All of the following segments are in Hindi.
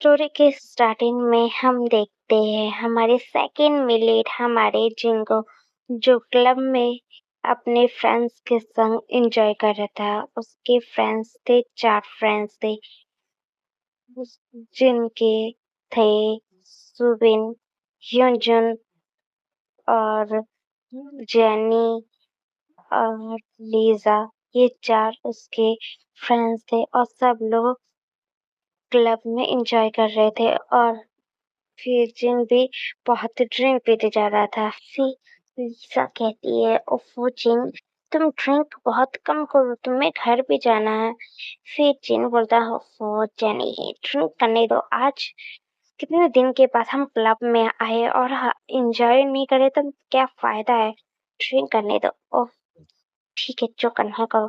स्टोरी के स्टार्टिंग में हम देखते हैं हमारे सेकंड मिलेट हमारे जिनको जो क्लब में अपने फ्रेंड्स के संग एंजॉय कर रहा था। उसके फ्रेंड्स थे 4 फ्रेंड्स थे जिनके थे सुबिन, hyunjin और जेनी और लीजा। ये 4 उसके फ्रेंड्स थे और सब लोग क्लब में एंजॉय कर रहे थे और फिर जिन भी बहुत ड्रिंक पीते जा रहा था। फिर लीसा कहती है ओफो जिन तुम ड्रिंक बहुत कम करो, तुम्हें घर भी जाना है। फिर जिन बोलता है ओफो जेनी ड्रिंक करने दो, आज कितने दिन के बाद हम क्लब में आए और एंजॉय नहीं करे तो क्या फायदा है, ड्रिंक करने दो। ओह ठीक है जो करना है करो।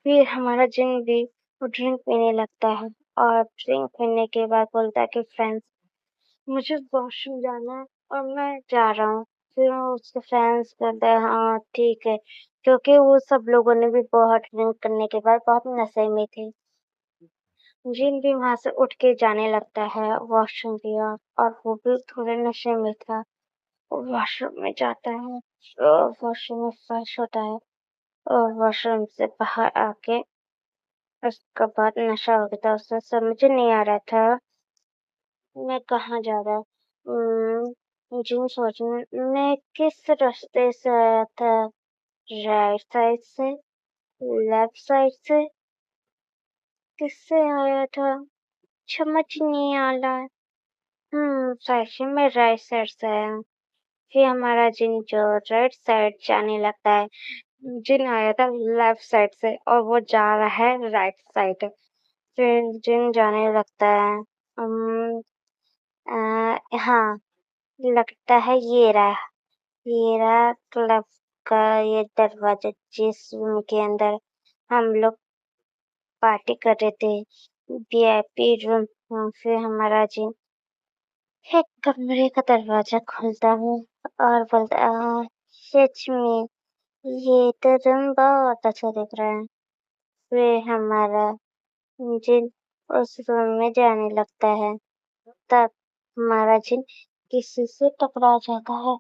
फिर हमारा जिन भी वो ड्रिंक पीने लगता है और ड्रिंक पीने के बाद बोलता है कि फ्रेंड्स मुझे वॉशरूम जाना है और मैं जा रहा हूँ। फिर वो उसके फ्रेंड्स कहते हैं हाँ ठीक है, क्योंकि वो सब लोगों ने भी बहुत ड्रिंक करने के बाद बहुत नशे में थे। जिन भी वहां से उठ के जाने लगता है वॉशरूम की ओर और वो भी थोड़े नशे में था। वो वॉशरूम में जाता है और वॉशरूम में फ्रेश होता है और वॉशरूम से बाहर आके उसका बाद नशा हो गया था। उसे समझ नहीं आ रहा था मैं कहाँ जा रहा मुझे सोचने मैं किस रास्ते से आया था, राइट साइड से, लेफ्ट साइड से, किससे आया था समझ नहीं आ रहा है। शायद से मैं राइट साइड से आया हूँ। फिर हमारा जिन जो राइट साइड जाने लगता है, जिन आया था लेफ्ट साइड से और वो जा रहा है राइट साइड। फिर जिन जाने लगता है हाँ लगता है ये रहा क्लब का ये दरवाजा जिस रूम के अंदर हम लोग पार्टी कर रहे थे, वीआईपी रूम। फिर हमारा जिन एक कमरे का दरवाजा खुलता है और बोलता है सच में ये तो रूम बहुत अच्छा दिख रहा है। फिर हमारा जिन उस रूम में जाने लगता है, तब हमारा जिन किसी से टकरा जाता है।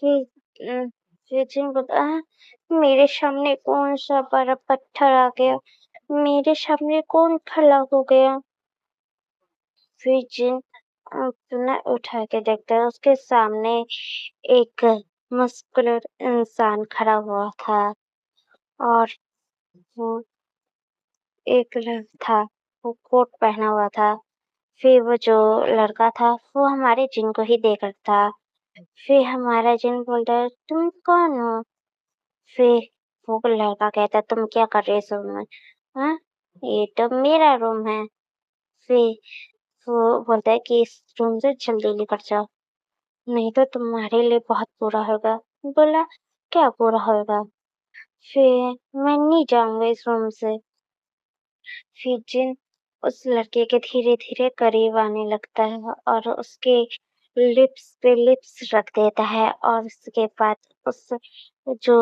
फिर फिर जिन बोलता है मेरे सामने कौन सा बड़ा पत्थर आ गया, मेरे सामने कौन खड़ा हो गया। फिर जिन अपना उठा के देखता है, उसके सामने एक मस्कुलर इंसान खड़ा हुआ था और वो एक था, वो कोट पहना हुआ था। फिर वो जो लड़का था वो हमारे जिन को ही देख रहा था। फिर हमारा जिन बोलता है तुम कौन हो। फिर वो लड़का कहता है तुम क्या कर रहे हो इस रूम में, हाँ ये तो मेरा रूम है। फिर वो बोलता है कि इस रूम से जल्दी निकल जाओ, नहीं तो तुम्हारे लिए बहुत बुरा होगा। बोला क्या बुरा होगा, फिर मैं नहीं जाऊंगा इस रूम से। फिर जिन उस लड़के के धीरे धीरे करीब आने लगता है और उसके लिप्स पे लिप्स रख देता है और उसके बाद उस जो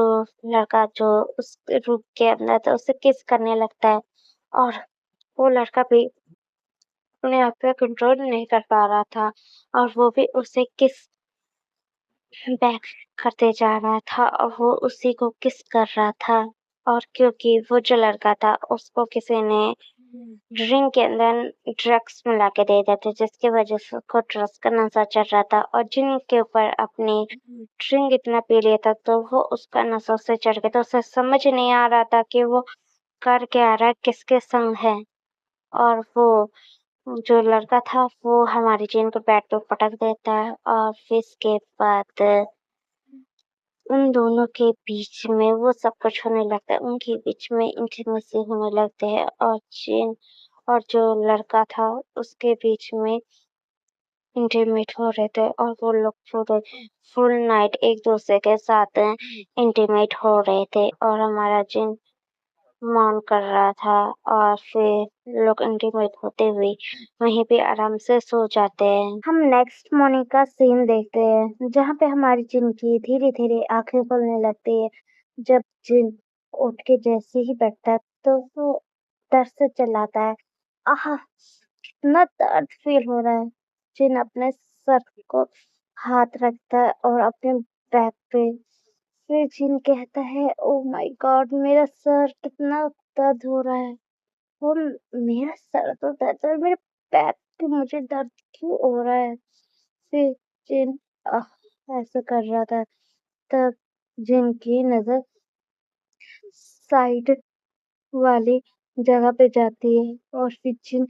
लड़का जो उस रूम के अंदर था उसे किस करने लगता है और वो लड़का भी अपने आप पे कंट्रोल नहीं कर पा रहा था और वो भी उसे किस बैक करते जा रहा था और वो उसी को किस कर रहा था। और क्योंकि वो जो लड़का था उसको किसी ने ड्रिंक के अंदर ड्रग्स मिला के दे दिया था, जिसकी वजह से उसको ड्रग्स का नशा चढ़ रहा था और जिनके ऊपर अपने ड्रिंक इतना पी लिया था तो वो उसका नशा उससे चढ़ गया, तो उसे समझ नहीं आ रहा था कि वो कर क्या रहा है, किसके संग है। और वो जो लड़का था वो हमारी चेन को पैर पे पटक देता है और फिर इसके बाद उन दोनों के बीच में वो सब कुछ होने लगता है, उनके बीच में इंटीमेसी होने लगते हैं और चेन और जो लड़का था उसके बीच में इंटीमेट हो रहे थे और वो लोग पूरे फुल नाइट एक दूसरे के साथ इंटीमेट हो रहे थे और हमारा जिन मौन कर रहा था और फिर लोग इंटीमेट होते हुए वहीं पे आराम से सो जाते हैं। हम नेक्स्ट मॉर्निंग का सीन देखते हैं जहाँ पे हमारी जिन की धीरे धीरे आंखें खुलने लगती है। जब जिन उठ के जैसे ही बैठता है तो वो डर से चिल्लाता है आहा इतना दर्द फ़ील हो रहा है। जिन अपने सर को हाथ रखता है और अपने बैक पे, फिर जिन कहता है ओह माय गॉड मेरा सर कितना दर्द हो रहा है। वो मेरा सर तो दर्द है, मेरे बैक पे मुझे दर्द क्यों हो रहा है? फिर जिन ऐसा कर रहा था, तब जिन की नज़र साइड वाली जगह पे जाती है और फिर जिन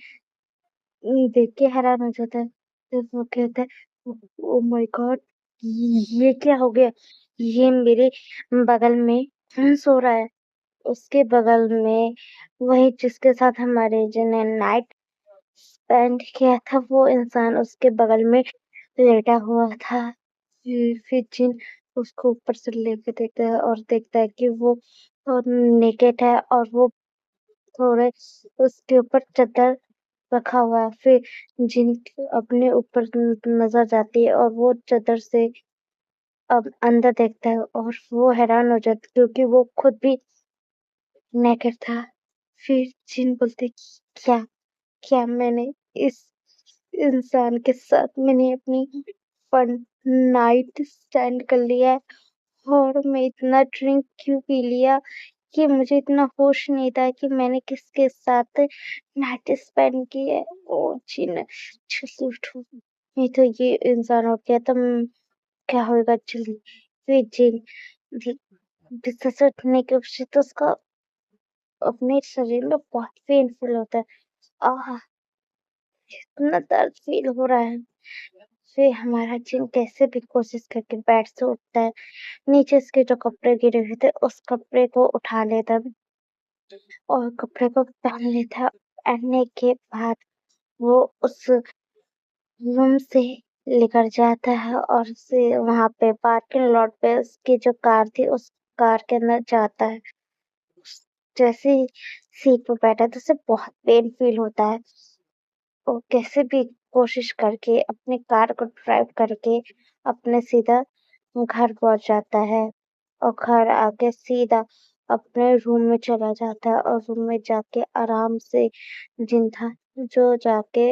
देख के हैरान हो जाता है। फिर वो कहता है ओह माय गॉड ये क्या हो गया? ये मेरे बगल में सो रहा है। उसके बगल में वही जिसके साथ हमारे जिन्हें नाइट स्पेंड किया था वो इंसान उसके बगल में लेटा हुआ था। फिर जिन उसको ऊपर से लेके देखता है और देखता है कि वो नेकेड है और वो थोड़े उसके ऊपर चद्दर रखा हुआ है। फिर जिन अपने ऊपर नजर जाती है और वो चद्दर से अब अंदर देखता है और वो हैरान हो जाता है क्योंकि वो खुद भी नेकेड था। फिर जिन बोलते क्या क्या मैंने इस इंसान के साथ मैंने अपनी फन नाइट स्टैंड कर लिया है और मैं इतना ड्रिंक क्यों पी लिया कि मुझे इतना होश नहीं था कि मैंने किसके साथ नाइट स्पेंड की है। ओ जिन जल्दी उठो नहीं तो ये इंसान हो गया तो क्या होगा जल्दी। फिर जिन बिस्तर से उठने के बाद तो उसका अपने शरीर में बहुत पेनफुल होता है। आह इतना दर्द फील हो रहा है। फिर हमारा जिन कैसे भी कोशिश करके बेड से उठता है, नीचे उसके जो कपड़े गिरे हुए थे उस कपड़े को उठा लेता है और कपड़े को पहन लेता है। पहनने के बाद वो उस रूम से लेकर जाता है और उसे वहां पे पार्किंग लॉट पे उसकी जो कार थी उस कार के अंदर जाता है। जैसे ही सीट पे बैठा तो उसे बहुत पेन फील होता है। वो कैसे भी कोशिश करके अपनी कार को ड्राइव करके अपने सीधा घर पहुंच जाता है और घर आके सीधा अपने रूम में चला जाता है और रूम में जाके आराम से जिन था जो जाके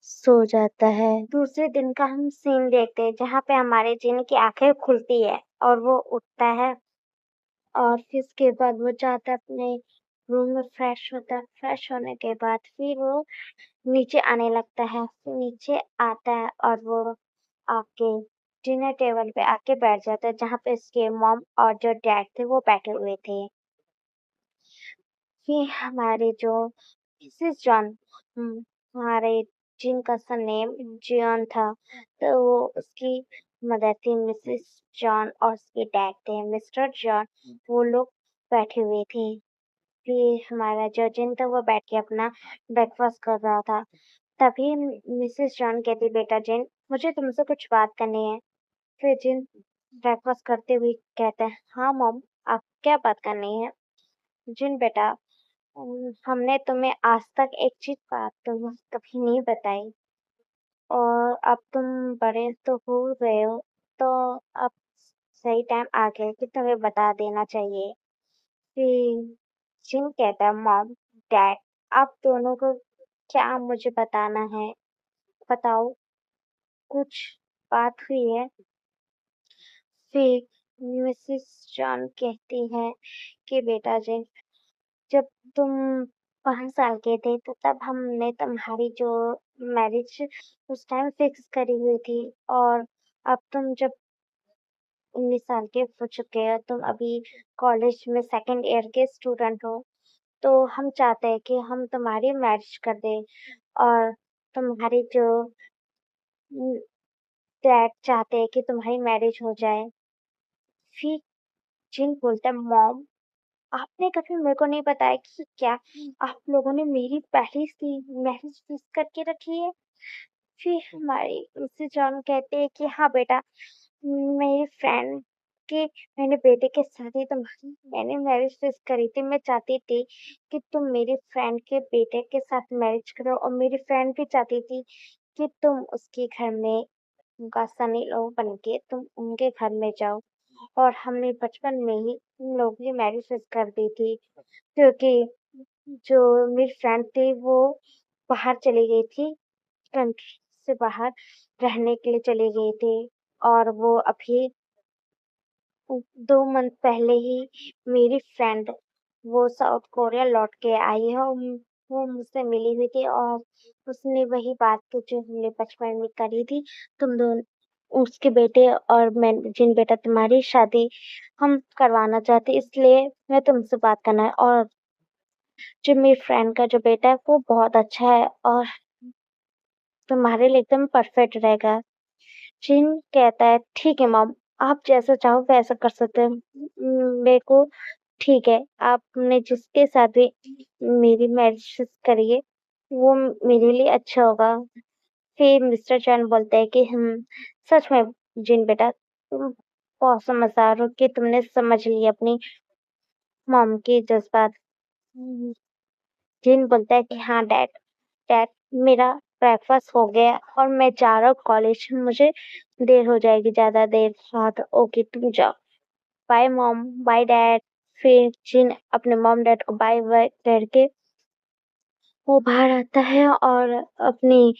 सो जाता है। दूसरे दिन का हम सीन देखते हैं जहाँ पे हमारे जिन की आंखें खुलती है और वो उठता है और फिर इसके बाद वो जाता है अपने रूम में फ्रेश होता है। फ्रेश होने के बाद फिर वो नीचे आने लगता है। फिर नीचे आता है और वो आके डिनर टेबल पे आके बैठ जाता है जहाँ पे उसके मॉम और जो डैड थे वो बैठे हुए थे। फिर हमारे जो मिसेस जॉन हमारे जिनका सरनेम जॉन था तो वो उसकी मदर थी मिसेस जॉन और उसके डैड थे मिस्टर जॉन। वो लोग बैठे हुए थे। फिर हमारा जो जिन था वो बैठ के अपना ब्रेकफास्ट कर रहा था। तभी मिसेस जॉन कहती बेटा जिन मुझे तुमसे कुछ बात करनी है। फिर जिन ब्रेकफास्ट करते हुए कहता है हाँ मॉम आप क्या बात करनी है। जिन बेटा हमने तुम्हें आज तक एक चीज बात तुम कभी नहीं बताई और अब तुम बड़े तो हो गए हो तो अब सही टाइम आ गया कि तुम्हें बता देना चाहिए। फिर जिन कहता है मॉम डैड आप दोनों को क्या मुझे बताना है बताओ कुछ बात हुई है। फिर मिसेस जॉन कहती है कि बेटा जिन जब तुम 5 साल के थे तो तब हमने तुम्हारी जो मैरिज उस टाइम फिक्स करी हुई थी और अब तुम जब 19 साल के हो चुके हो तुम अभी कॉलेज में सेकंड ईयर के स्टूडेंट हो तो हम चाहते हैं कि हम तुम्हारी मैरिज कर दें और तुम्हारी जो डैड चाहते हैं कि तुम्हारी मैरिज हो जाए। फिर जिन बोलता है मॉम आपने कभी मेरे को नहीं बताया कि क्या आप लोगों ने मेरी पहले से मैरिज फिक्स करके रखी है। फिर हमारे मिसेस जॉन कहते हैं कि हाँ बेटा मेरी फ्रेंड के मैंने बेटे के साथ ही तुम्हारी मैंने मैरिज फिक्स करी थी। मैं चाहती थी कि तुम मेरी फ्रेंड के बेटे के साथ मैरिज करो और मेरी फ्रेंड भी चाहती थी कि तुम उसके घर में उनका सनी लो बन के तुम उनके घर में जाओ और हमने बचपन में ही उन लोगों की मैरिज फिक्स कर दी थी क्योंकि जो मेरी फ्रेंड थी वो बाहर चली गई थी, कंट्री से बाहर रहने के लिए चली गई थी और वो अभी 2 मंथ पहले ही मेरी फ्रेंड वो साउथ कोरिया लौट के आई है और वो मुझसे मिली हुई थी और उसने वही बात की जो हमने बचपन में करी थी। तुम दोनों उसके बेटे और मैं जिन बेटा तुम्हारी शादी हम करवाना चाहते इसलिए मैं तुमसे बात करना है और जो मेरी फ्रेंड का जो बेटा है वो बहुत अच्छा है और तुम्हारे लिए एकदम परफेक्ट रहेगा। जिन कहता है ठीक है मॉम आप जैसा चाहो वैसा कर सकते हैं। मेरे को ठीक है आपने जिसके साथ भी मेरी मैरिज करी है वो मेरे लिए अच्छा होगा। फिर मिस्टर चैन बोलते हैं कि हम सच में जिन बेटा तुम बहुत समझदार हो कि तुमने समझ लिया अपनी मॉम के जज्बात। हम्म, जिन बोलता है कि हाँ डैड डैड मेरा ब्रेकफास्ट हो गया और मैं जा रहा हूँ कॉलेज मुझे देर हो जाएगी ज्यादा देर। हाँ तो ओके तुम जाओ। Bye mom bye dad. फिर जिन अपने मॉम डैड को बाय बाय करके वो बाहर आता है और अपनी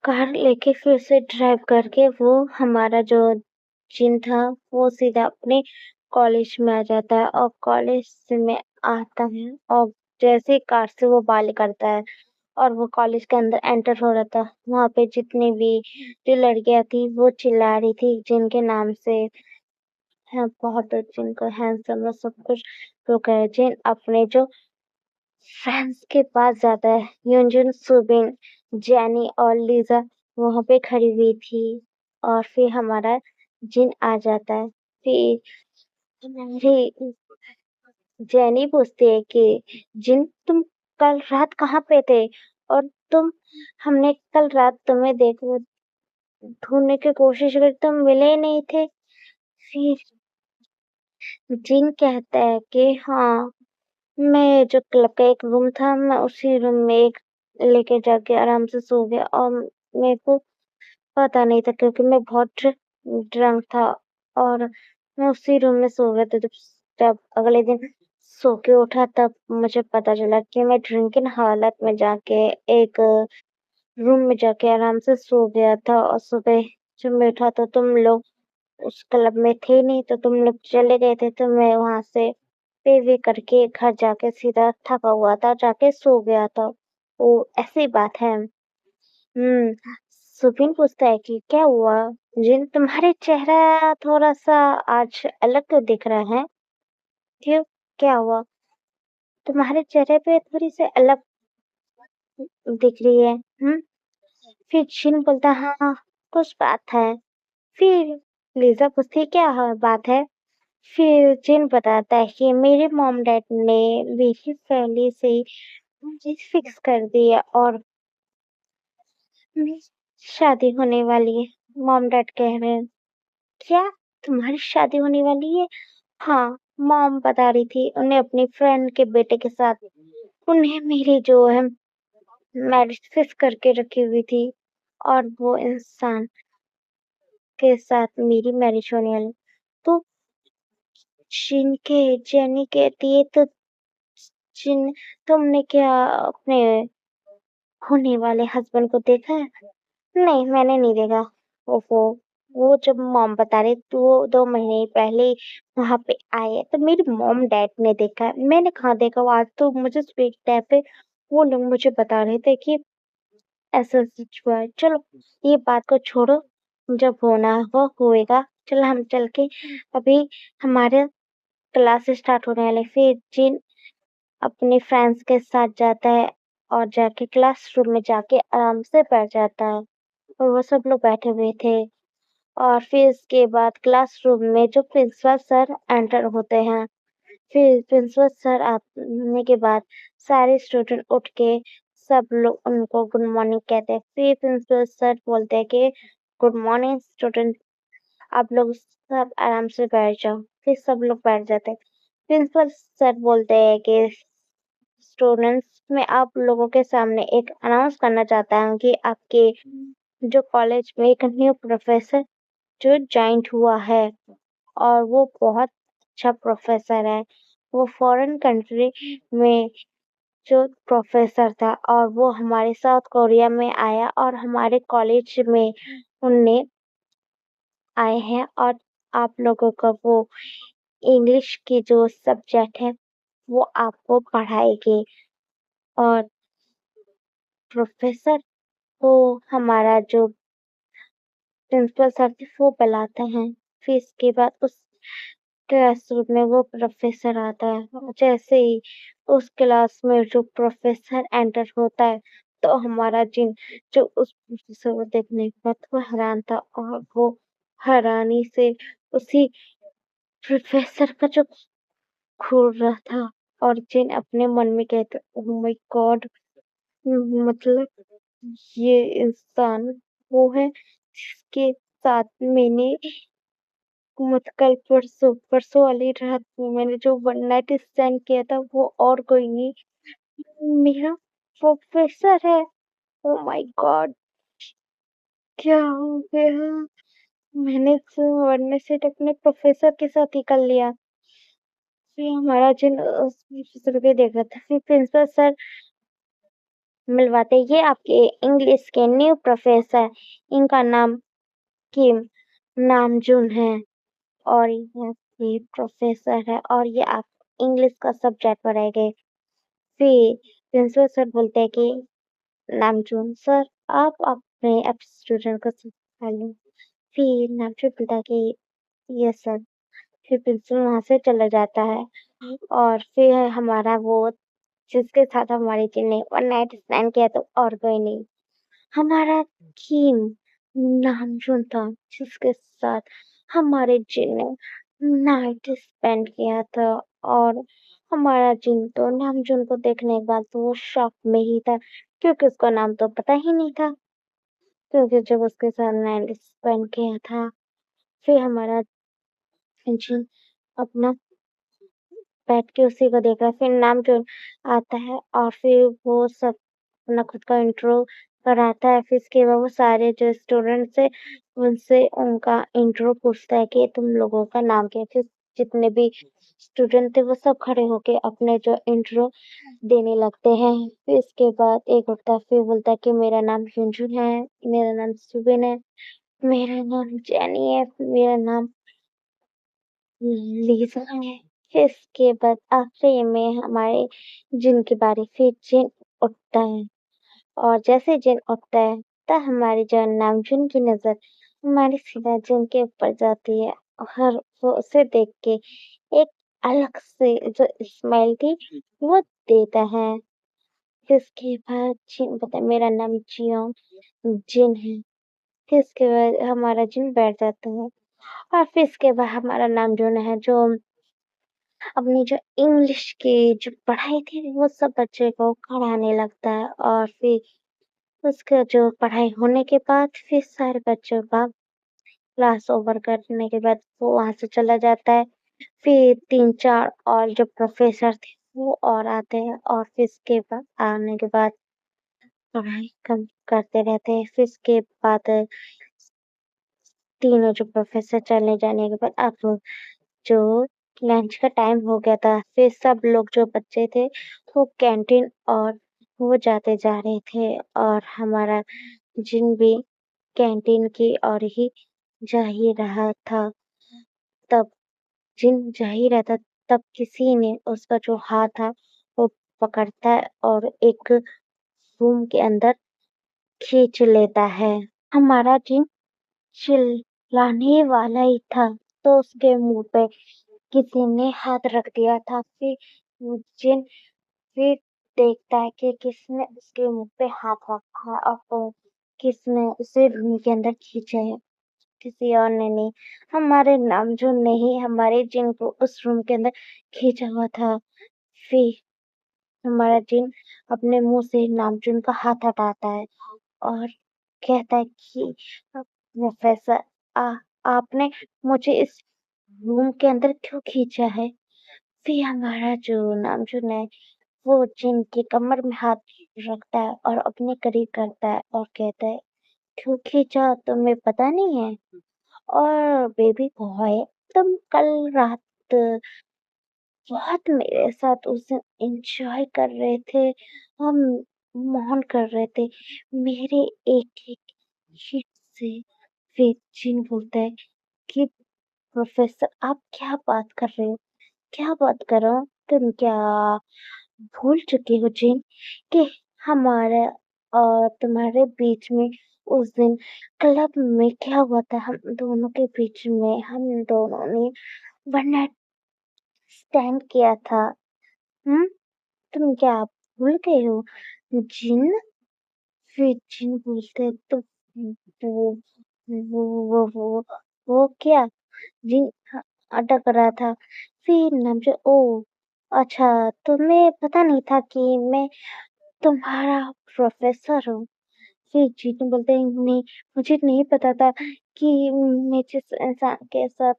कार लेके फिर से ड्राइव करके वो हमारा जो जिन था वो सीधा अपने कॉलेज में आ जाता है और कॉलेज में आता है और जैसे ही कार से वो बाहर निकलता है और वो कॉलेज के अंदर एंटर हो रहा था वहां पे जितनी भी जो लड़कियां थी वो चिल्ला रही थी जिनके नाम से है बहुत जिनको हैंडसम और सब कुछ तो कह जिन अपने जो फ्रेंड्स के पास जाता है यूनजुन सुबिन जेनी और लीजा वहां पे खड़ी हुई थी और फिर हमारा जिन आ जाता है। फिर हमारी जेनी पूछती है कि जिन तुम कल रात कहाँ पे थे और तुम हमने कल रात तुम्हें देखो ढूंढने की कोशिश करी तुम मिले ही नहीं थे। फिर जिन कहता है कि हाँ मैं जो क्लब का एक रूम था मैं उसी रूम में एक लेके जाके आराम से सो गया और मेरे को पता नहीं था क्योंकि मैं बहुत ड्रंक था और मैं उसी रूम में सो गया था। जब जब अगले दिन सो के उठा तब मुझे पता चला कि मैं ड्रिंकिंग हालत में जाके एक रूम में जाके आराम से सो गया था और सुबह जब मैं उठा तो तुम लोग उस क्लब में थे नहीं तो तुम लोग चले गए थे तो मैं वहां से पे वे करके घर जाके सीधा थका हुआ था जाके सो गया था। वो ऐसी बात है। सुबिन पूछता है कि क्या हुआ जिन तुम्हारे चेहरा थोड़ा सा आज अलग क्यों दिख रहा है। क्यों क्या हुआ तुम्हारे चेहरे पे थोड़ी सी अलग दिख रही है। फिर जिन बोलता हाँ कुछ बात है। फिर लिजा पूछती क्या बात है। फिर जिन बताता है कि मेरे मॉम डैड ने मेरी फैमिली से मुझे फिक्स कर दिया और मेरी शादी होने वाली है। मॉम डैड कह रहे हैं क्या तुम्हारी शादी होने वाली है। हाँ मॉम बता रही थी उन्हें अपनी फ्रेंड के बेटे के साथ उन्हें मेरी जो है मैरिज फिक्स करके रखी हुई थी और वो इंसान के साथ मेरी मैरिज होने वाली। तो जेनी कहती है तो जिन तुमने क्या अपने होने वाले हस्बैंड को देखा है। नहीं मैंने नहीं देखा। ओफो वो जब मॉम बता रहे तो वो 2 महीने पहले वहां पे आए तो मेरी मॉम डैड ने देखा है मैंने कहाँ देखा। वो आज तो मुझे स्पीक टैप पे वो लोग मुझे बता रहे थे कि ऐसा सच हुआ है। चलो ये बात को छोड़ो जब होना वो होएगा। चलो हम चल के अभी हमारे क्लास स्टार्ट होने वाले। फिर जिन अपने फ्रेंड्स के साथ जाता है और जाके क्लासरूम में जाके आराम से बैठ जाता है और वो सब लोग बैठे हुए थे। और फिर इसके बाद क्लासरूम में जो प्रिंसिपल सर एंटर होते हैं। फिर प्रिंसिपल सर आने के बाद सारे स्टूडेंट उठ के सब लोग उनको गुड मॉर्निंग कहते हैं। फिर प्रिंसिपल सर बोलते हैं कि गुड मॉर्निंग स्टूडेंट आप लोग सब आराम से बैठ जाओ। फिर सब लोग बैठ जाते हैं। प्रिंसिपल सर बोलते हैं कि स्टूडेंट्स मैं आप लोगों के सामने एक अनाउंस करना चाहता हूँ कि आपके जो कॉलेज में एक न्यू प्रोफेसर जो ज्वाइन हुआ है और वो बहुत अच्छा प्रोफेसर है। वो फॉरेन कंट्री में जो प्रोफेसर था और वो हमारे साउथ कोरिया में आया और हमारे कॉलेज में उनने आए हैं और आप लोगों को वो इंग्लिश की जो सब्जेक्ट है वो आपको पढ़ाएंगे और प्रोफेसर को हमारा जो प्रिंसिपल सर थे वो बुलाते हैं। फिर इसके बाद उस क्लासरूम में वो प्रोफेसर आता है। जैसे ही उस क्लास में जो प्रोफेसर एंटर होता है तो हमारा जिन जो उस प्रोफेसर को देखने के बाद वो हैरान था और वो हैरानी से उसी प्रोफेसर का जो घूर रहा था और जिन अपने मन में कहते ओह माय गॉड मतलब ये इंसान वो है जिसके साथ मैंने कल परसों परसों वाली रात में मैंने जो वन नाइट स्टैंड किया था वो और कोई नहीं मेरा प्रोफेसर है। ओ माय गॉड क्या हो गया मैंने तो वन नाइट स्टैंड अपने प्रोफेसर के साथ ही कर लिया। फिर हमारा जिन प्रोफेसर को देखा था फिर प्रिंसिपल सर मिलवाते ये आपके इंग्लिश के न्यू प्रोफेसर इनका नाम किम नामजून है और ये प्रोफेसर है और ये आप इंग्लिश का सब्जेक्ट पढ़ाएंगे। फिर प्रिंसिपल सर बोलते हैं कि नामजून सर आप अपने स्टूडेंट को संभालो। फिर नामजून बोलता है कि यस सर। फिर प्रिंसिपल वहां से चला जाता है और फिर हमारा वो जिसके साथ हमारी टीम ने वन नाइट स्टैंड किया तो और कोई नहीं हमारा थीम नामजून था जिसके साथ हमारे जिन ने नाइट स्पेंड किया था और हमारा जिन तो नामजून को देखने के बाद तो वो शॉक में ही था क्योंकि उसका नाम तो पता ही नहीं था क्योंकि जब उसके साथ नाइट स्पेंड किया था फिर हमारा जिन अपना बैठ के उसी को देख रहा है फिर नामजून आता है और फिर वो सब अपना खुद का इंट्रो कराता है फिर इसके बाद वो सारे जो स्टूडेंट्स है उनसे उनका इंट्रो पूछता है कि तुम लोगों का नाम क्या है फिर जितने भी स्टूडेंट थे वो सब खड़े होके अपने जो इंट्रो देने लगते हैं फिर इसके बाद एक उठता है फिर बोलता है कि मेरा नाम झुनझुन है मेरा नाम सुबिन है मेरा नाम जैनी है मेरा नाम लीजा है फिर इसके बाद आखिरी में हमारे जिन की बारी फिर जिन उठता है और जैसे जिन उठता है तब हमारी जो नामजुन की नजर हमारी सीधा जिन के ऊपर जाती है और वो उसे देख के एक अलग से जो स्माइल थी वो देता है फिर इसके बाद जिन बता मेरा नाम जिन है फिर इसके बाद हमारा जिन बैठ जाता है और फिर इसके बाद हमारा नाम जो है जो अपनी जो इंग्लिश की जो पढ़ाई थी वो सब बच्चे को कराने लगता है और फिर उसका जो पढ़ाई होने के बाद फिर सारे बच्चों का क्लास ओवर करने के बाद वो वहां से चला जाता है फिर 3-4 और जो प्रोफेसर थे वो और आते हैं और फिर इसके बाद आने के बाद पढ़ाई कम करते रहते हैं फिर इसके बाद तीनों जो प्रोफेसर चले जाने के बाद अब जो लंच का टाइम हो गया था फिर सब लोग जो बच्चे थे वो कैंटीन और वो जाते जा रहे थे और हमारा जिन भी कैंटीन की ओर ही जा ही रहा था तब जिन जा ही रहा था तब किसी ने उसका जो हाथ था वो पकड़ता है और एक रूम के अंदर खींच लेता है हमारा जिन चिल्लाने वाला ही था तो उसके मुंह पे किसी ने हाथ रख दिया था फिर वो जिन फिर देखता है कि किसने उसके मुंह पे हाथ रखा है और वो किसने उसे रूम के अंदर खींचा है किसी और ने नहीं हमारे नामजून ने ही हमारे जिन को उस रूम के अंदर खींचा हुआ था फिर हमारा जिन अपने मुंह से नामजून का हाथ हटाता है और कहता है कि प्रोफेसर आ, आपने मुझे इस रूम के अंदर क्यों खींचा है फिर हमारा जो नामजून है वो जिन की कमर में हाथ रखता है और अपने करीब करता है और कहता है क्यों खींचा तुम्हें पता नहीं है और बेबी बॉय तुम कल रात बहुत मेरे साथ उस दिन एन्जॉय कर रहे थे। हम मौन कर रहे थे। मेरे एक-एक हित से फिर जिन बोलता है कि प्रोफ़ेसर आप क्या बात कर रहे हो? क्या बात कर रहे हो? तुम क्या भूल चुके हो जिन कि हमारा और तुम्हारे बीच में उस दिन क्लब में क्या हुआ था? हम दोनों के बीच में हम दोनों ने वन नाइट स्टैंड किया था। हुँ? तुम क्या भूल गए हो? जिन फिर जिन बोलते तो वो वो क्या? जिन अटक रहा था। फिर ना मुझे ओह! अच्छा तुम्हें पता नहीं था कि मैं तुम्हारा प्रोफ़ेसर हूँ? फिर जीतू बोलते हैं नहीं, मुझे नहीं पता था कि मैं जिस इंसान के साथ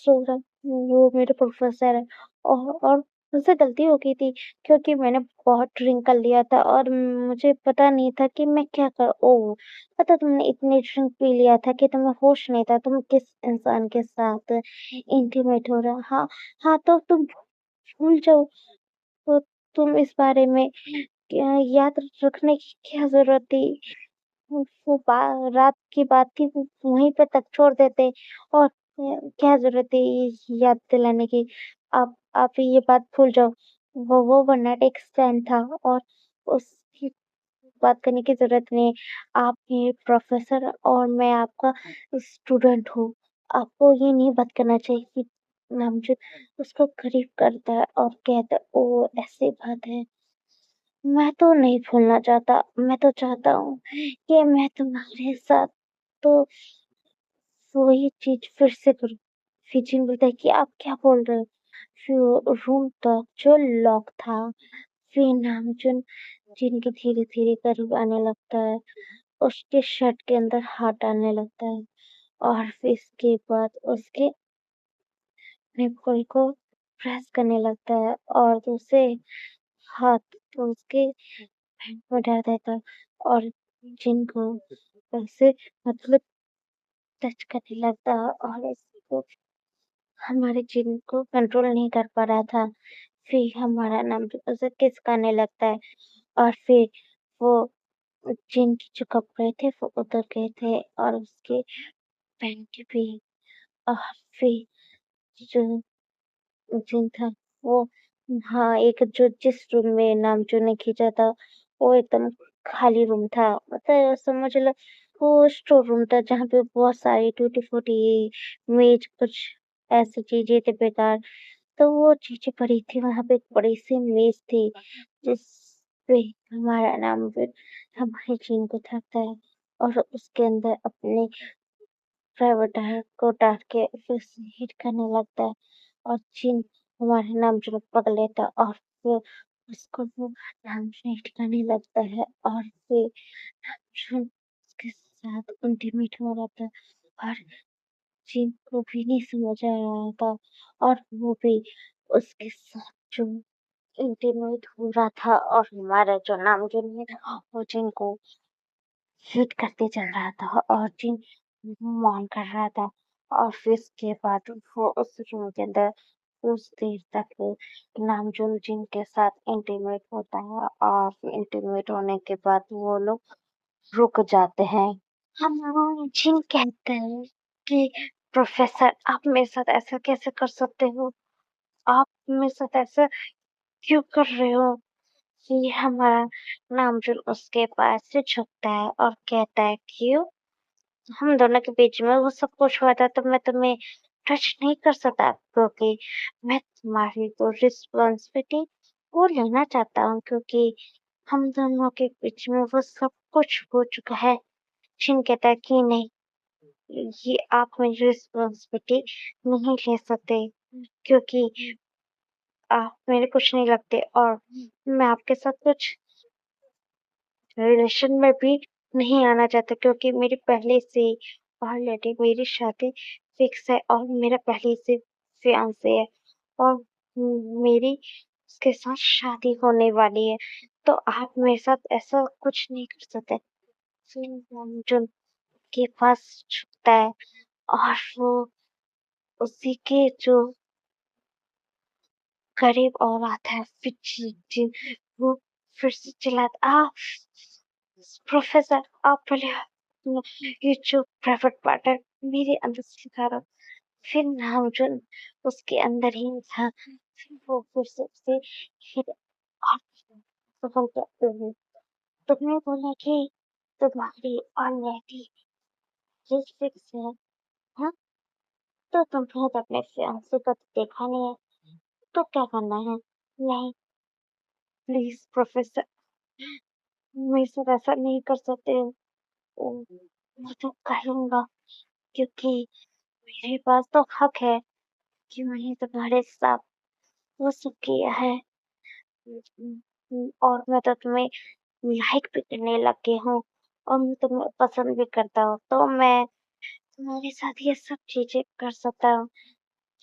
सो रहा हूँ वो मेरा प्रोफ़ेसर है और मुझसे गलती हो गई थी क्योंकि मैंने बहुत ड्रिंक कर लिया था और मुझे पता नहीं था कि मैं क्या कर ओह! पता तुमने इतनी ड्रिंक पी लिया था कि तुम्हें होश नहीं था, तुम किस इंसान के साथ इंटीमेट हो रहा हाँ, हाँ तो तुम भूल जाओ, तो तुम इस बारे में क्या याद रखने की क्या ज़रूरत थी? वो बा रात की बात थी वो वहीं पे तक छोड़ देते और क्या ज़रूरत है ये याद दिलाने की? आप ये बात भूल जाओ। वो वन नाइट एक स्टैंड था और उसकी बात करने की ज़रूरत नहीं। आप मेरे प्रोफ़ेसर और मैं आपका स्टूडेंट हूँ। आपको ये नहीं बात करना चाहिए कि नामज़द उसको करीब करता है और कहता है ओह! ऐसी बात है। मैं तो नहीं भूलना चाहता, मैं तो चाहता हूँ कि मैं तुम्हारे साथ तो वही चीज़ फिर से करूँ। फिर जिन बोलता है कि आप क्या बोल रहे हो? फिर रूम तक जो लॉक था, फिर नामजुन जिनके धीरे-धीरे करीब आने लगता है, उसके शर्ट के अंदर हाथ डालने लगता है और फिर इसके बाद उसके निप्पल को प्रेस करने लगता है और दूसरे हाथ उसके पैंट में डाल देता है और जिनको ऐसे मतलब टच करने लगता है और इसको हमारे जिन को कंट्रोल नहीं कर पा रहा था। फिर हमारा नाम उसे किस करने लगता है और फिर वो जिन के जो कपड़े थे वो उतर गए थे और उसके पैंट भी और फिर जो जिन था वो हाँ, एक जो जिस रूम में नामजो ने खींचा था वो एकदम खाली रूम था। मतलब समझ लो वो स्टोर रूम था जहाँ पे बहुत सारी टूटी-फूटी मेज कुछ ऐसी चीज़ें थी बेकार। तो वो चीज़ें पड़ी थी वहाँ पे एक बड़ी-सी मेज़ थी जिस पे हमारा नाम फिर हमारी चीन को था और उसके अंदर अपने प्राइवेट है को डाँट के फिर से हिट करने लगता है और चिन हमारे नाम जो पकड़ लेता है और फिर उसको वो नाम से हिट करने लगता है और फिर नामजुन उसके साथ इंटीमेट हो रहा था और चिन को भी नहीं समझ आ रहा था और वो भी उसके साथ जो इंटीमेट हो रहा था और हमारा जो नामजुन है वो चिन को हिट करते चल रहा था और जिन मौन कर रहा था और फिर इसके बाद वो उस रूम के अंदर कुछ देर तक नामजूम जिन के साथ इंटीमेट होता है और इंटीमेट होने के बाद वो लोग रुक जाते हैं। हम जिन कहते हैं कि प्रोफेसर आप मेरे साथ ऐसा कैसे कर सकते हो? आप मेरे साथ ऐसा क्यों कर रहे हो? फिर हमारा नामजूम उसके पास से झुकता है और कहता है क्यों? हम दोनों के बीच में वो सब कुछ हुआ था तो मैं तुम्हें टच नहीं कर सकता क्योंकि मैं तुम्हारी वो रिस्पॉन्सिबिलिटी वो लेना चाहता हूँ क्योंकि हम दोनों के बीच में वो सब कुछ हो चुका है। जिन कहता है कि नहीं, ये आप मेरी रिस्पॉन्सिबिलिटी नहीं ले सकते क्योंकि आप मेरे कुछ नहीं लगते और मैं आपके साथ कुछ रिलेशन में भी नहीं आना चाहता क्योंकि मेरी पहले से ऑलरेडी मेरी शादी फिक्स है और मेरा पहले से फियांसे है और मेरी उसके साथ शादी होने वाली है। तो आप मेरे साथ ऐसा कुछ नहीं कर सकते। फिर नामजुन के पास झुकता है और वो उसी के जो करीब और आता है, फिर जिन वो फिर से चिल्लाता, प्रोफेसर आप बोले ये जो प्राइवेट पार्ट है मेरे अंदर से सिखा रहा। फिर नामजुन उसके अंदर ही था। फिर वो फिर से उसे फिर आप सफल करते हैं। तुमने बोला कि तुम्हारी ऑलरेडी फिक्स है, हाँ? तो तुम्हें तो अपने फियांसे को तो देखा नहीं है, तो क्या करना है? नहीं, प्लीज प्रोफेसर, मेरे साथ ऐसा नहीं कर सकते। ओ, मैं तो करूंगा, क्योंकि मेरे पास तो हक है कि मैंने तुम्हारे साथ वो सब किया है। और मैं तो तुम्हें लाइक भी करने लग गई हूँ, और मैं तुम्हें पसंद भी करता हूँ, तो मैं तुम्हारे साथ ये सब चीजें कर सकता हूँ।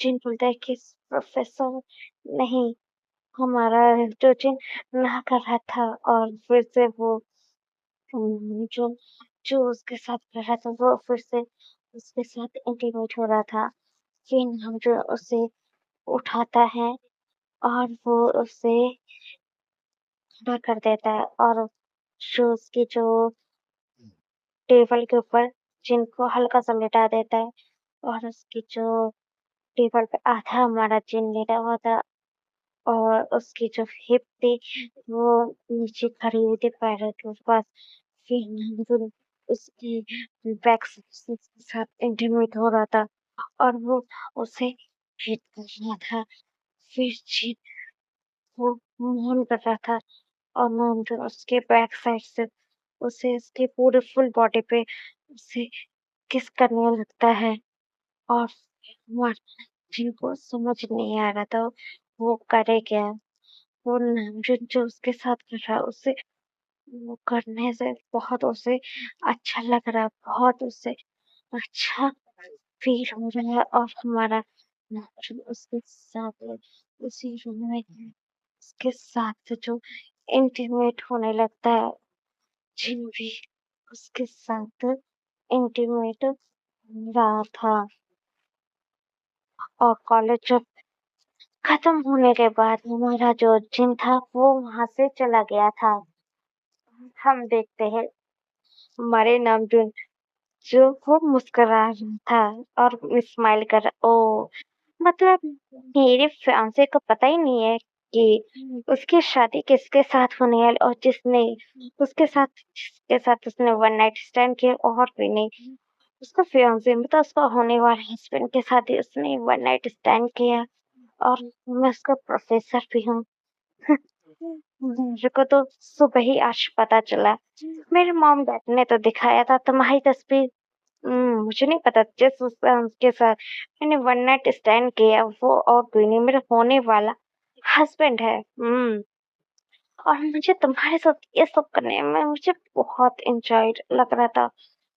जिन बोलता है कि प्रोफेसर नहीं, हमारा जो जिन ना कर रहा था, और फिर से वो जो जो उसके साथ कर रहा था वो फिर से उसके साथ इंटीमेट हो रहा था। फिर हम जो उसे उठाता है और वो उसे खड़ा कर देता है, और जो उसकी जो टेबल के ऊपर जिनको हल्का सा लिटा देता है, और उसकी जो टेबल पे आधा हमारा जिन लेटा हुआ था, और उसकी जो हिप थी वो नीचे खड़ी हुई थी पैरों के पास। फिर नंदुल उसकी बैक के साथ इंटीमेट हो रहा था, और वो उसे हिट कर रहा था। फिर जिन वो मोहन कर रहा था, और नंदुल उसके बैक साइड से उसे उसके पूरे फुल बॉडी पे उसे किस करने लगता है। और मर जिनको समझ नहीं आ रहा था वो करे क्या। वो नामजुन जो उसके साथ कर रहा है उसे वो करने से बहुत उसे अच्छा लग रहा है, बहुत उसे अच्छा फील हो रहा है, और हमारा नामजुन उसके साथ उसी रूम में उसके साथ जो इंटीमेट होने लगता है। जिन भी उसके साथ इंटीमेट हो रहा था, और कॉलेज जब खत्म होने के बाद हमारा जो जिन था वो वहां से चला गया था। हम देखते हैं हमारे नामजुन जो वो मुस्कुरा रहा था और स्माइल कर रहा। ओ, मतलब मेरे फियांसे को पता ही नहीं है कि उसकी शादी किसके साथ होने है, और जिसके साथ उसने वन नाइट स्टैंड किया और कोई नहीं। उसका फियांसे मतलब उसका होने वाला हस्बैंड के साथ ही उसने वन नाइट स्टैंड किया, और मैं उसका प्रोफेसर भी हूँ। मेरे को तो सुबह ही आज पता चला। मेरे मॉम डैड ने तो दिखाया था तुम्हारी तस्वीर। मुझे नहीं पता उसके साथ मैंने वन नाइट स्टैंड किया, वो और कोई नहीं, मेरा होने वाला हस्बैंड है। और मुझे तुम्हारे साथ ये सब करने में मुझे बहुत एंजॉय लग रहा था।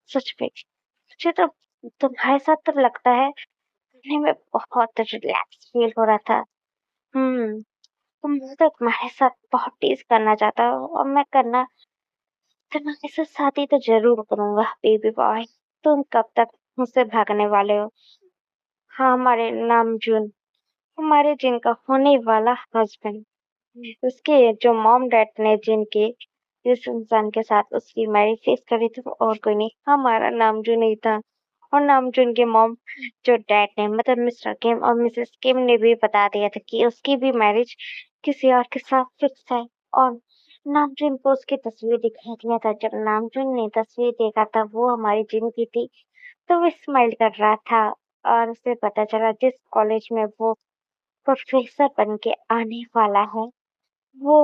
सच में मुझे तो तुम्हारे साथ तो लगता है करने में बहुत रिलैक्स फील हो रहा था। हम्म तो मैं तो तुम्हारे साथ बहुत टीज करना चाहता हूँ, और मैं करना तुम्हारे साथ शादी तो जरूर करूंगा बेबी बॉय। तुम कब तक मुझसे भागने वाले हो? हाँ, हमारे नामजून, हमारे जिनका होने वाला हस्बैंड, उसके जो मॉम डैड ने जिनके जिस इंसान के साथ उसकी मैरिज फिक्स करी थी वो और कोई नहीं, हमारा नामजून ही था। और नामजून के मॉम जो डैड ने मतलब मिस्टर किम और मिसेस किम ने भी बता दिया था कि उसकी भी मैरिज किसी और के साथ फिक्स है। और नामजून को उसकी तस्वीर दिखा दिया था। जब नामजून ने तस्वीर देखा था वो हमारी जिन की थी, तो वो स्माइल कर रहा था, और उसे पता चला जिस कॉलेज में वो प्रोफेसर बन के आने वाला है वो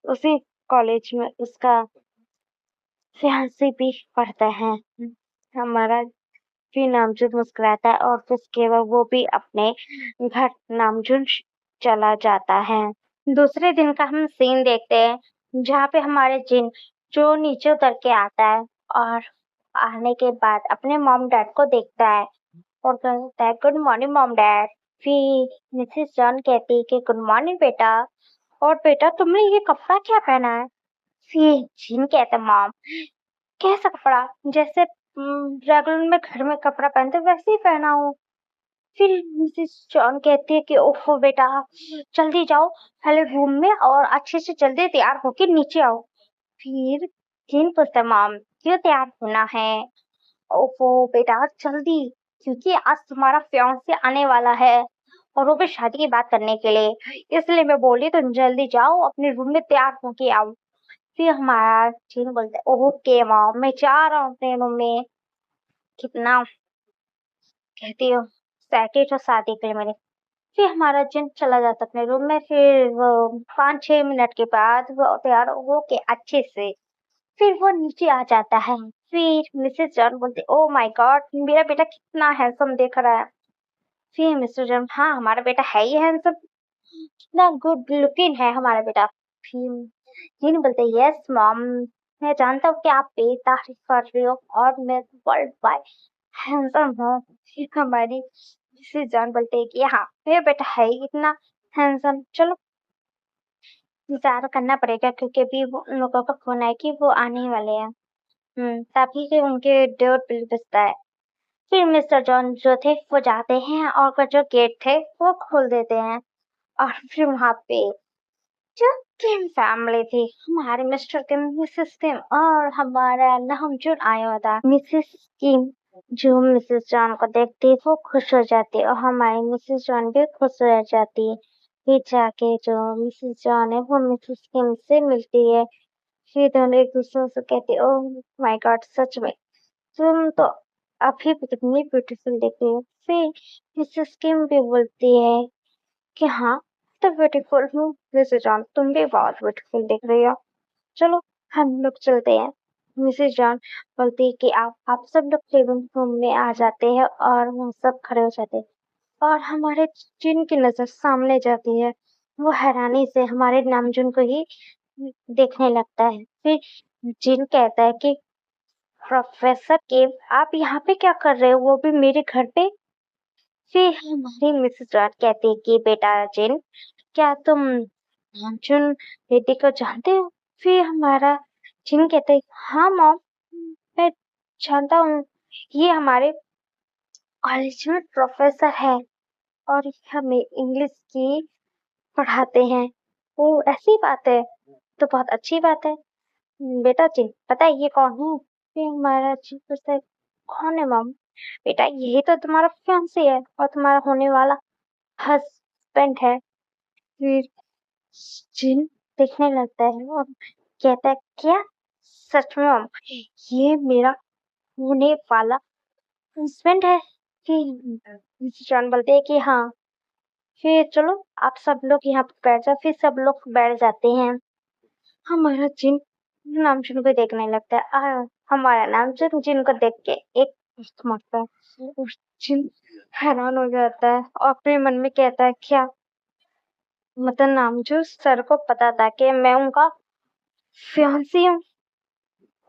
उसी कॉलेज में उसका फियांसे भी पढ़ता है। हमारा भी नामजुन मुस्कुराता है, और फिर उसके बाद वो भी अपने घर नामजुन चला जाता है। दूसरे दिन का हम सीन देखते हैं जहाँ पे हमारे जिन जो नीचे उतर के आता है, और आने के बाद अपने मॉम डैड को देखता है और कहता है गुड मॉर्निंग मॉम डैड। फिर मिसेस जॉन कहती है कि गुड मॉर्निंग बेटा, और बेटा तुमने ये कपड़ा क्या पहना है? फिर जिन कहता है मॉम कैसा कपड़ा? जैसे रेगुलर में घर में कपड़ा पहनते वैसे ही पहना हूँ। फिर मिसेस जॉन कहती है कि ओहो बेटा, जल्दी जाओ पहले रूम में और अच्छे से जल्दी तैयार होके नीचे आओ। फिर जिन पूछता मॉम क्यों तैयार होना है? ओहो बेटा जल्दी, क्योंकि आज तुम्हारा फियांसे आने वाला है और वो भी शादी की बात करने के लिए, इसलिए मैं बोली तुम जल्दी जाओ अपने रूम में तैयार होके आओ। फिर हमारा जिन बोलता है ओके मॉम मैं जा रहा हूँ अपने रूम में। कितना कहती हो सैकेट और शादी के लिए मेरे। फिर हमारा जिन चला जाता अपने रूम में। फिर वो 5-6 मिनट के बाद वो तैयार हो के अच्छे से फिर वो नीचे आ जाता है। फिर मिसेस जॉन बोलते ओ माय गॉड मेरा बेटा कितना हैंडसम दिख रहा है। फिर मिस्टर जॉन हाँ हमारा बेटा है ही हैंडसम, कितना गुड लुकिंग है हमारा बेटा। फिर जिन बोलते यस मॉम मैं जानता हूँ कि आप बेतारीफ कर रही हो और मैं वर्ल्ड वाइड हैंडसम हूँ। फिर हमारी मिसेस जॉन बोलते हैं कि हाँ मेरा बेटा है ही इतना हैंडसम, चलो इंतजार करना पड़ेगा क्योंकि अभी वो उन लोगों का फोन है कि वो आने ही वाले हैं। तभी से उनके डोर बेल बजता है। फिर मिस्टर जॉन जो थे वो जाते हैं और वो जो गेट थे वो खोल देते हैं और फिर वहां पे जो किम फैमिली थी, हमारे मिस्टर किम, मिसेस किम और हमारा नामजून आया हुआ था। मिसेस किम जो मिसेस जॉन को देखती है वो खुश हो जाती है और हमारी मिसेस जॉन भी खुश हो जाती है। फिर जाके जो मिसेस जॉन है वो मिसेस किम से मिलती है। फिर दोनों एक दूसरे से कहते ओह माय गॉड सच में तुम तो अभी भी कितनी ब्यूटीफुल दिख रही हो। फिर मिसेस किम भी बोलती है कि हाँ तो ब्यूटीफुल हूँ। मिसेस जॉन तुम भी बहुत ब्यूटीफुल दिख रही हो, चलो हम लोग चलते हैं। मिसेस जॉन बोलती है कि आप सब लोग लिविंग रूम में आ जाते हैं और वो सब खड़े हो जाते हैं और हमारे जिन की नजर सामने जाती है। वो हैरानी से हमारे नामजुन को ही देखने लगता है। फिर जिन कहता है कि प्रोफेसर केव आप यहाँ पे क्या कर रहे हो, वो भी मेरे घर पे? फिर हमारी मिसेस जॉन कहती है कि बेटा जिन क्या तुम नामचुन बेटी को जानते हो? फिर हमारा जिन कहते है हाँ मॉम मैं जानता हूँ, ये हमारे कॉलेज में प्रोफेसर है और हमें इंग्लिश की पढ़ाते हैं। वो ऐसी बात है तो बहुत अच्छी बात है। बेटा जी पता है ये कौन है? फिर हमारा जी पूछता है कौन है मॉम? बेटा यही तो तुम्हारा फियांसे है और तुम्हारा होने वाला हस्बैंड है। फिर जिन देखने लगता है और कहता है क्या सच में मॉम ये मेरा होने वाला हस्बैंड है? फिर जॉन बोलते हैं कि हाँ। फिर चलो आप सब लोग यहाँ पे बैठ जाओ। फिर सब लोग बैठ जाते हैं। हमारा जिन नामचुन को देखने लगता है और हमारा नामचुन जिन को देख के एक मस्त मारता है और जिन हैरान हो जाता है और अपने मन में कहता है क्या मतलब नामचुन सर को पता था कि मैं उनका फियांसी हूँ?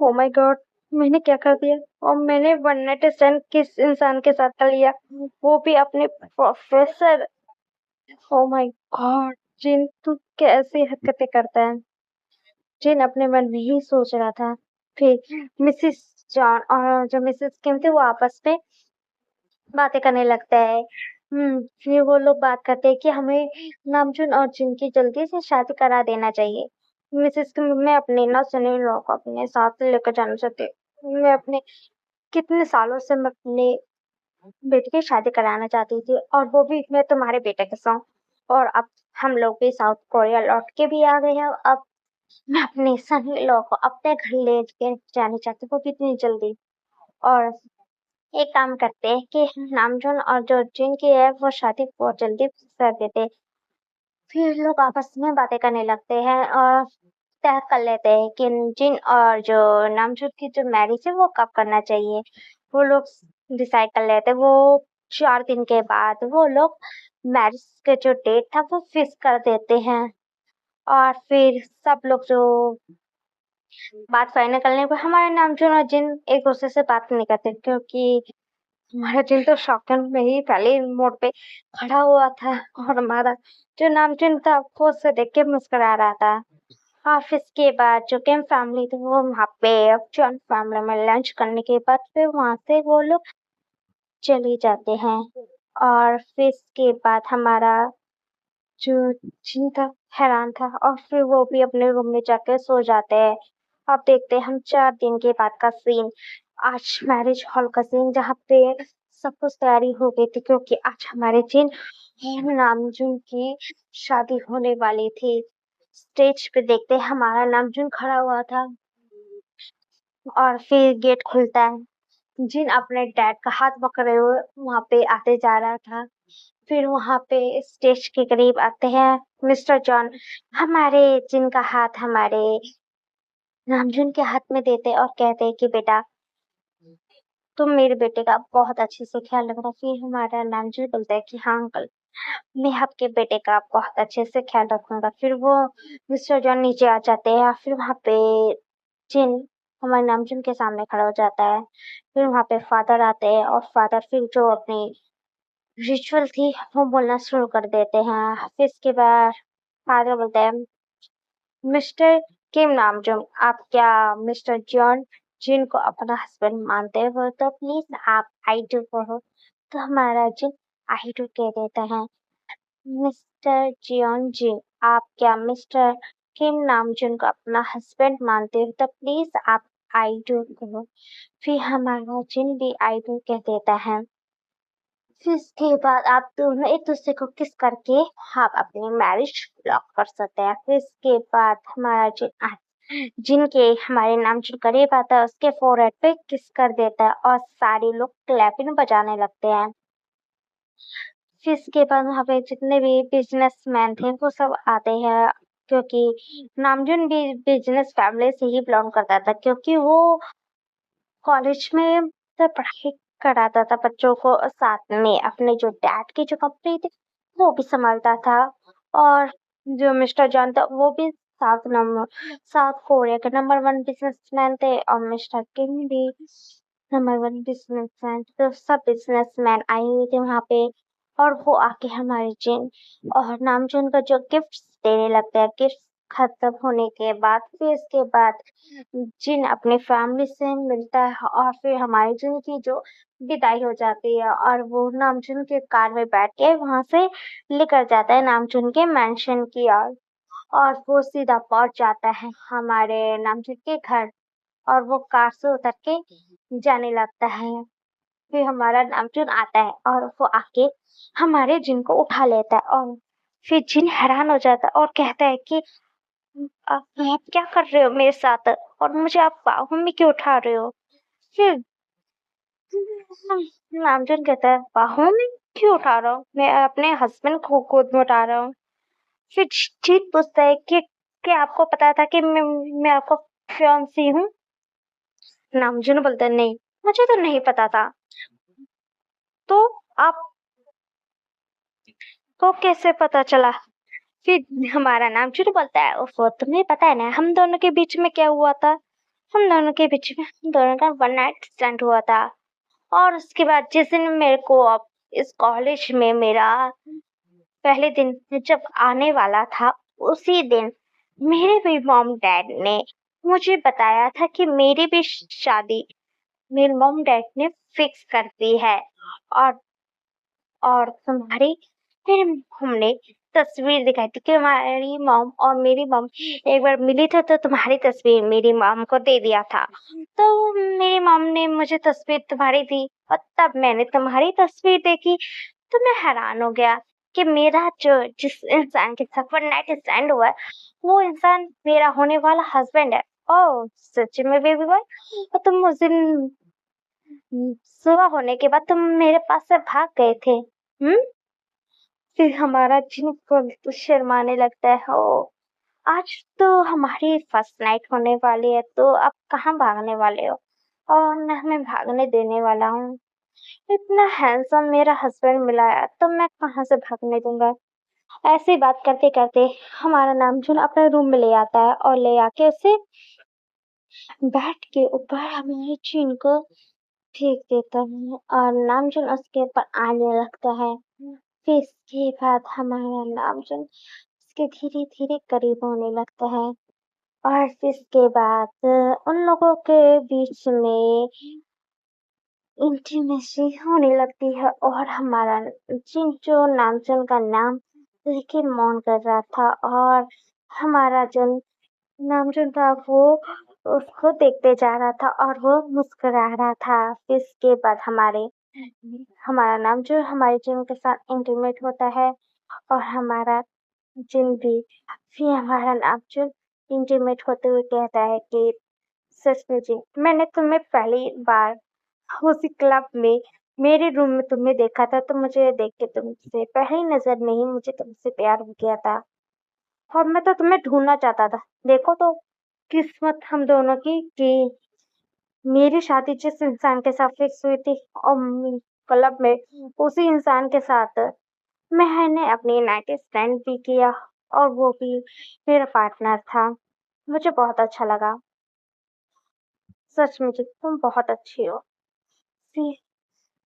ओ माय गॉड मैंने क्या कर दिया और मैंने वन नाइट स्टैंड किस इंसान के साथ कर लिया, वो भी अपने प्रोफेसर। ओ माय गॉड जिन तू कैसी हरकतें करता है? जिन अपने मन में ही सोच रहा था। फिर मिसिस जॉन और जो मिसेस किम थे वो आपस में बातें करने लगते हैं। फिर वो लोग बात करते हैं कि हमें नामजुन और जिन की जल्दी से शादी करा देना चाहिए। मिसेस किम मैं अपने ना सनी लॉ को अपने साथ लेकर जाना चाहती हूँ। मैं अपने कितने सालों से मैं अपने बेटे की शादी कराना चाहती थी और वो भी मैं तुम्हारे बेटे के साथ। और अब हम लोग भी साउथ कोरिया लौट के भी आ गए हैं। अब मैं अपने सनी लॉ को अपने घर ले के जाना चाहती हूँ, वो भी इतनी जल्दी। और एक काम करते हैं कि नामजोन और जो जिन की है वो शादी बहुत जल्दी कर देते हैं। फिर लोग आपस में बातें करने लगते हैं और तय कर लेते हैं कि जिन और जो नामजोन की जो मैरिज है वो कब करना चाहिए। वो लोग डिसाइड कर लेते हैं। वो 4 दिन के बाद वो लोग मैरिज का जो डेट था वो फिक्स कर देते हैं। और फिर सब लोग जो बात फाइनल करने पर हमारे नामचुन और जिन एक दूसरे से बात नहीं करते क्योंकि हमारा जिन तो शॉकिंग में ही पहले मोड़ पे खड़ा हुआ था और हमारा जो नामचुन था वो उसे देख के मुस्कुरा रहा था। ऑफिस के बाद जो किम फैमिली थी वो वहाँ पे जॉन फैमिली में लंच करने के बाद फिर वहाँ से वो लोग चले जाते हैं। और फिर इसके बाद हमारा जो जिन था हैरान था और फिर वो भी अपने रूम में जाकर सो जाते हैं। अब देखते हैं हम 4 दिन के बाद का सीन। आज मैरिज हॉल का सीन जहाँ पे सब कुछ तैयारी हो गई थी क्योंकि आज हमारे जिन और नामजुन की शादी होने वाली थी। स्टेज पे देखते हैं हमारा नामजुन खड़ा हुआ था और फिर गेट खुलता है। जिन अपने डैड का हाथ पकड़े हुए वहां पे आते जा रहा था। फिर वहां पे स्टेज के करीब आते हैं मिस्टर जॉन। हमारे जिनका हाथ हमारे नामजुन के हाथ में देते और कहते हैं कि बेटा तुम मेरे बेटे का बहुत अच्छे से ख्याल रखना। फिर हमारा नामजुन बोलता है कि हाँ अंकल, मैं आपके बेटे का बहुत अच्छे से ख्याल रखूंगा। फिर वो मिस्टर जॉन नीचे आ जाते हैं और फिर वहां पे जिन हमारे नामजुन के सामने खड़ा हो जाता है। फिर वहां पे फादर आते हैं और फादर फिर जो अपनी रिचुअल थी वो बोलना शुरू कर देते हैं। फिर इसके बाद फादर बोलते हैं मिस्टर किम नामजुम, आप क्या मिस्टर जॉन जिन को अपना हस्बैंड मानते हो तो प्लीज आप आई डू कहो। तो हमारा जिन आई डू कह देता है। मिस्टर जियोन जी, आप क्या मिस्टर किम नामजुन को अपना हस्बैंड मानते हो तो प्लीज आप आई डू कहो। फिर हमारा जिन भी आई डू कह देता है। फिर इसके बाद आप दोनों एक दूसरे को किस करके आप अपनी मैरिज लॉक कर सकते हैं। फिर इसके बाद हमारा जिनके हमारे नाम जो करीब आता है उसके फोरहेड पे किस कर देता है और सारे लोग क्लैपिंग बजाने लगते हैं। फिर इसके बाद वहाँ पे जितने भी बिजनेसमैन थे वो सब आते हैं क्योंकि नामजुन भी बिजनेस फैमिली से ही बिलोंग करता था क्योंकि वो कॉलेज में तो पढ़ाई कराता था बच्चों को और साथ में अपने जो डैड की जो कंपनी थी वो भी संभालता था। और जो मिस्टर जॉन था वो भी साउथ कोरिया के नंबर 1 बिजनेसमैन थे और मिस्टर किम भी नंबर 1 बिजनेसमैन। तो सब बिजनेसमैन आए हुए थे वहां पे और वो आके हमारे जिन और नामजुन का जो गिफ्ट देने लगते हैं। गिफ्ट खत्म होने के बाद फिर इसके बाद जिन अपने फैमिली से मिलता है और फिर हमारे जिन की जो विदाई हो जाती है और वो नामजुन के कार में बैठ के वहां से लेकर जाता है नामजुन के मैंशन की ओर। और वो सीधा पहुंच जाता है हमारे नामजुन के घर और वो कार से उतर के जाने लगता है। फिर हमारा नामजुन आता है और वो आके हमारे जिन को उठा लेता है और फिर जिन हैरान हो जाता है और कहता है कि आप क्या कर रहे हो मेरे साथ और मुझे आप बाहों में क्यों उठा रहे हो। फिर नामजन कहता है बाहों में क्यों उठा रहा हूँ, मैं अपने हस्बैंड को गोद में उठा रहा हूँ। फिर जीत पूछता है कि क्या आपको पता था कि मैं आपको फियांसी हूँ। नामजन बोलता है नहीं, मुझे तो नहीं पता था। तो आपको कैसे पता चला। फिर हमारा नाम शुरू बोलता है वो तुम्हें पता है ना हम दोनों के बीच में क्या हुआ था। हम दोनों के बीच में हम दोनों का 1 नाइट स्टैंड हुआ था। और उसके बाद जिस दिन मेरे को अब इस कॉलेज में मेरा पहले दिन जब आने वाला था उसी दिन मेरे भी मॉम डैड ने मुझे बताया था कि मेरी भी शादी मेरे मॉम डैड ने फिक्स कर दी है। और तुम्हारी फिर हमने तस्वीर दिखाई थी कि हमारी मॉम और मेरी मॉम एक बार मिली थी तो तुम्हारी तस्वीर मेरी मॉम को दे दिया था। तो मेरी मॉम ने मुझे तस्वीर तुम्हारी दी और तब मैंने तुम्हारी तस्वीर देखी तो मैं हैरान हो गया कि मेरा जो जिस इंसान के साथ 1 नाइट स्टैंड हुआ है वो इंसान मेरा होने वाला हस्बैंड है। ओह सच में बेबी बॉय। और तुम उस दिन सुबह होने के बाद तुम मेरे पास से भाग गए थे। फिर हमारा जिन तो शर्माने लगता है। ओ आज तो हमारी फर्स्ट नाइट होने वाली है तो अब कहाँ भागने वाले हो। और न मैं भागने देने वाला हूँ। इतना हैंडसम मेरा हस्बैंड मिला है तो मैं कहाँ से भागने दूंगा। ऐसी बात करते करते हमारा नामजुन अपने रूम में ले आता है और ले आके उसे बेड के ऊपर हमारे चीन को फेंक देता है और नामजुन उसके ऊपर आने लगता है। फिर इसके बाद हमारा नामजुन उसके धीरे धीरे करीब होने लगता है। और फिर इसके बाद उन लोगों के बीच में इंटीमेसी होने लगती है और हमारा जिन जो नामचुन का नाम लेके मौन कर रहा था और हमारा जो नामचुन था वो उसको देखते जा रहा था और वो मुस्कुरा रहा था। फिर इसके बाद हमारा नाम जो हमारे जिन के साथ इंटीमेट होता है और हमारा जिन भी फिर हमारा नाम जो इंटीमेट होते हुए कहता है कि सच में जी मैंने तुम्हें पहली बार उसी क्लब में मेरे रूम में तुम्हें देखा था तो मुझे देख के तुमसे पहली नजर में ही मुझे तुमसे प्यार हो गया था और मैं तो तुम्हें ढूंढना चाहता था। देखो तो किस्मत हम दोनों की कि मेरी शादी जिस इंसान के साथ फिक्स हुई थी और क्लब में उसी इंसान के साथ मैंने अपनी नाइट स्टैंड भी किया और वो भी मेरा पार्टनर था। मुझे बहुत अच्छा लगा। सच में जी तुम बहुत अच्छी हो। फिर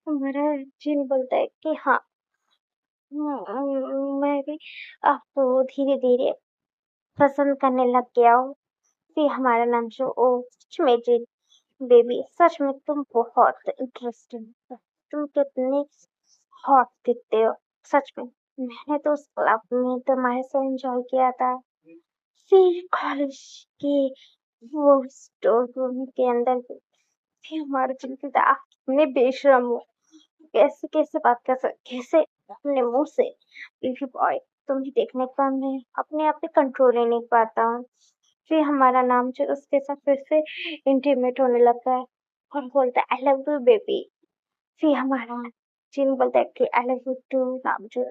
हमारा जिन बोलता है कि हाँ मैं भी आपको धीरे-धीरे पसंद करने लग गया हूँ। फिर हमारा नाम जो ओ सच में जी बेबी सच में तुम बहुत इंटरेस्टिंग हो। तुम कितनी हॉट दिखते हो। सच में मैंने तो उस क्लब में तुम्हारे से एंजॉय किया था। फिर कॉलेज के वो स्टोर रूम के अंदर भी फिर हमारे जिनके आप कितने बेशर्म हो। कैसे बात कर कैसे अपने मुंह से बेबी बॉय तुम्हें देखने पर मैं अपने आप पे कंट्रोल ही नहीं पाता हूँ। फिर हमारा नाम जो उसके साथ फिर से इंटीमेट होने लगता है और बोलता है आई लव यू बेबी। फिर हमारा जिन बोलता है कि आई लव यू टू नाम जो